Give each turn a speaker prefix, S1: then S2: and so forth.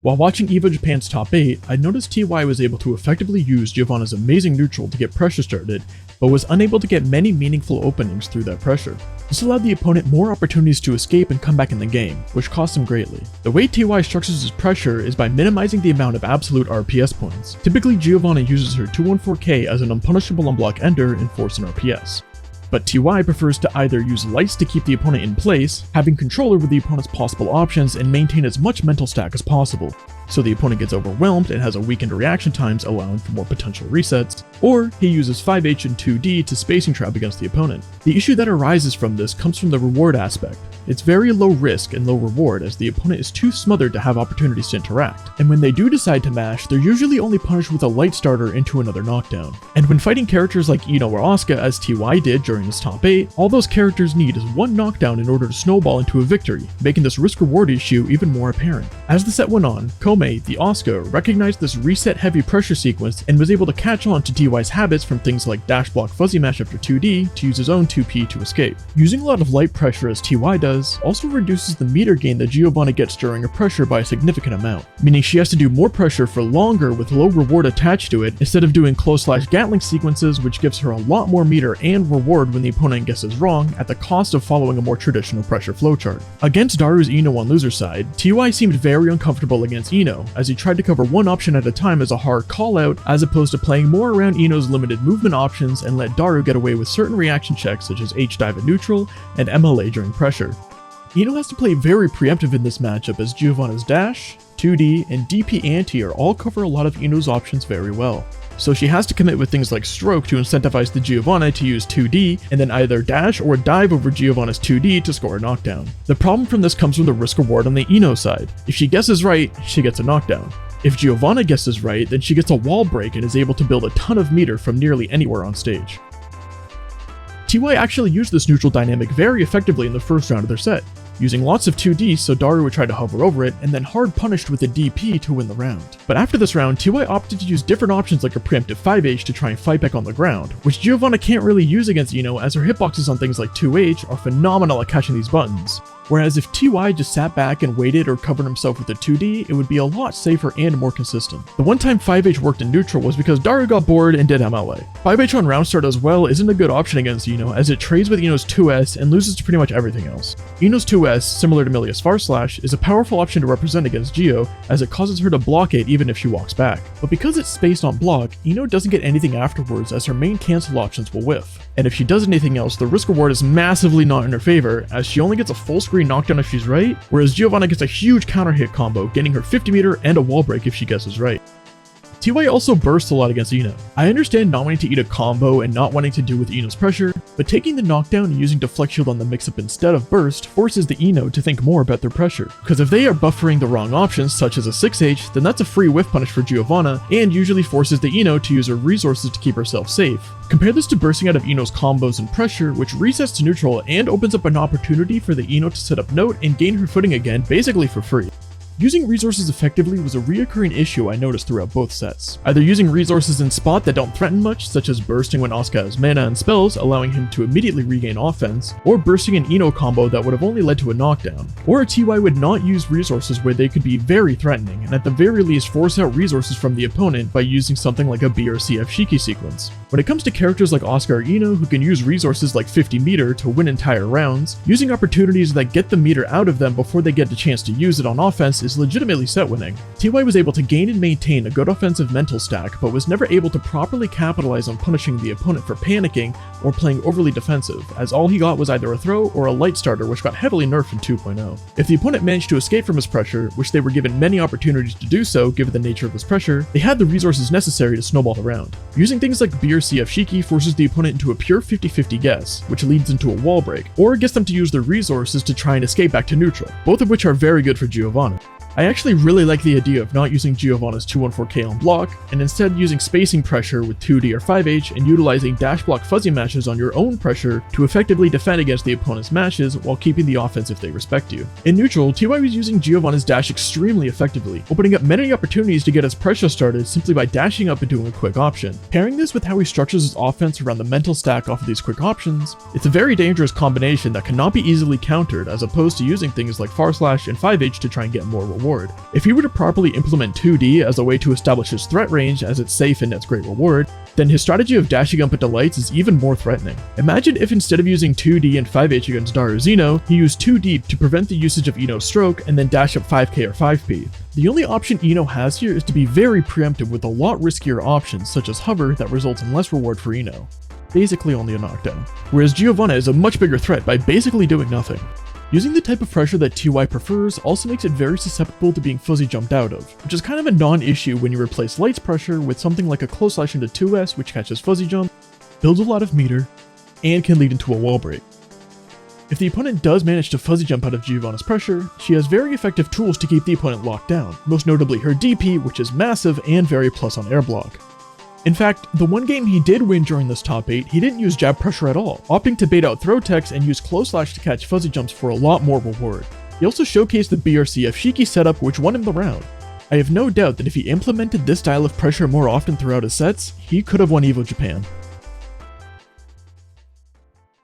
S1: While watching EVO Japan's top 8, I noticed TY was able to effectively use Giovanna's amazing neutral to get pressure started, but was unable to get many meaningful openings through that pressure. This allowed the opponent more opportunities to escape and come back in the game, which cost him greatly. The way TY structures his pressure is by minimizing the amount of absolute RPS points. Typically, Giovanna uses her 214K as an unpunishable unblock ender and force an RPS. But TY prefers to either use lights to keep the opponent in place, having control over the opponent's possible options and maintain as much mental stack as possible, so the opponent gets overwhelmed and has a weakened reaction times allowing for more potential resets, or he uses 5H and 2D to spacing trap against the opponent. The issue that arises from this comes from the reward aspect. It's very low risk and low reward as the opponent is too smothered to have opportunities to interact, and when they do decide to mash, they're usually only punished with a light starter into another knockdown. And when fighting characters like Ino or Asuka as TY did during his top 8, all those characters need is one knockdown in order to snowball into a victory, making this risk-reward issue even more apparent. As the set went on, Kome, the Asuka, recognized this reset-heavy pressure sequence and was able to catch on to TY's habits from things like dash block fuzzy mash after 2D to use his own 2P to escape. Using a lot of light pressure as TY does also reduces the meter gain that Giovanna gets during a pressure by a significant amount, meaning she has to do more pressure for longer with low reward attached to it instead of doing close/Gatling sequences, which gives her a lot more meter and reward when the opponent guesses wrong at the cost of following a more traditional pressure flowchart. Against Daru's Ino on loser side, TY seemed very uncomfortable against Ino, as he tried to cover one option at a time as a hard call out, as opposed to playing more around Ino's limited movement options and let Daru get away with certain reaction checks such as H-dive at neutral and MLA during pressure. Ino has to play very preemptive in this matchup as Giovanna's dash, 2D, and DP anti-air all cover a lot of Ino's options very well. So she has to commit with things like stroke to incentivize the Giovanna to use 2D, and then either dash or dive over Giovanna's 2D to score a knockdown. The problem from this comes from the risk reward on the Ino side. If she guesses right, she gets a knockdown. If Giovanna guesses right, then she gets a wall break and is able to build a ton of meter from nearly anywhere on stage. TY actually used this neutral dynamic very effectively in the first round of their set, using lots of 2D so Daru would try to hover over it, and then hard punished with a DP to win the round. But after this round, TY opted to use different options like a preemptive 5H to try and fight back on the ground, which Giovanna can't really use against Ino as her hitboxes on things like 2H are phenomenal at catching these buttons. Whereas if TY just sat back and waited or covered himself with a 2D, it would be a lot safer and more consistent. The one time 5H worked in neutral was because Daru got bored and did MLA. 5H on round start as well isn't a good option against Ino as it trades with Ino's 2S and loses to pretty much everything else. Ino's 2S, similar to Milia's far slash, is a powerful option to represent against Gio as it causes her to block it even if she walks back. But because it's spaced on block, Ino doesn't get anything afterwards as her main cancel options will whiff. And if she does anything else, the risk reward is massively not in her favor as she only gets a full screen knockdown if she's right, whereas Giovanna gets a huge counter hit combo, getting her 50 meter and a wall break if she guesses right. TY also bursts a lot against Ino. I understand not wanting to eat a combo and not wanting to deal with Ino's pressure, but taking the knockdown and using deflect shield on the mix-up instead of burst forces the Ino to think more about their pressure. Because if they are buffering the wrong options, such as a 6H, then that's a free whiff punish for Giovanna, and usually forces the Ino to use her resources to keep herself safe. Compare this to bursting out of Ino's combos and pressure, which resets to neutral and opens up an opportunity for the Ino to set up note and gain her footing again basically for free. Using resources effectively was a reoccurring issue I noticed throughout both sets. Either using resources in spot that don't threaten much, such as bursting when Asuka has mana and spells, allowing him to immediately regain offense, or bursting an Ino combo that would have only led to a knockdown. Or a TY would not use resources where they could be very threatening, and at the very least force out resources from the opponent by using something like a B or CF Shiki sequence. When it comes to characters like Asuka or Ino who can use resources like 50 meter to win entire rounds, using opportunities that get the meter out of them before they get the chance to use it on offense is legitimately set winning. TY was able to gain and maintain a good offensive mental stack, but was never able to properly capitalize on punishing the opponent for panicking or playing overly defensive, as all he got was either a throw or a light starter, which got heavily nerfed in 2.0. If the opponent managed to escape from his pressure, which they were given many opportunities to do so given the nature of his pressure, they had the resources necessary to snowball the round. Using things like B or CF Shiki forces the opponent into a pure 50-50 guess, which leads into a wall break, or gets them to use their resources to try and escape back to neutral, both of which are very good for Giovanna. I actually really like the idea of not using Giovanna's 214K on block, and instead using spacing pressure with 2D or 5H and utilizing dash block fuzzy matches on your own pressure to effectively defend against the opponent's matches while keeping the offense if they respect you. In neutral, TY was using Giovanna's dash extremely effectively, opening up many opportunities to get his pressure started simply by dashing up and doing a quick option. Pairing this with how he structures his offense around the mental stack off of these quick options, it's a very dangerous combination that cannot be easily countered as opposed to using things like far slash and 5H to try and get more reward. reward. If he were to properly implement 2D as a way to establish his threat range as it's safe and nets great reward, then his strategy of dashing up into lights is even more threatening. Imagine if instead of using 2D and 5H against Daru Zeno, he used 2D to prevent the usage of Ino's stroke and then dash up 5k or 5p. The only option Ino has here is to be very preemptive with a lot riskier options such as hover that results in less reward for Ino. Basically only a knockdown. Whereas Giovanna is a much bigger threat by basically doing nothing. Using the type of pressure that TY prefers also makes it very susceptible to being fuzzy jumped out of, which is kind of a non-issue when you replace Light's pressure with something like a close slash into 2S which catches fuzzy jump, builds a lot of meter, and can lead into a wall break. If the opponent does manage to fuzzy jump out of Giovanna's pressure, she has very effective tools to keep the opponent locked down, most notably her DP, which is massive and very plus on air block. In fact, the one game he did win during this top 8, he didn't use jab pressure at all, opting to bait out throw techs and use close slash to catch fuzzy jumps for a lot more reward. He also showcased the BRCF Shiki setup which won him the round. I have no doubt that if he implemented this style of pressure more often throughout his sets, he could have won EVO Japan.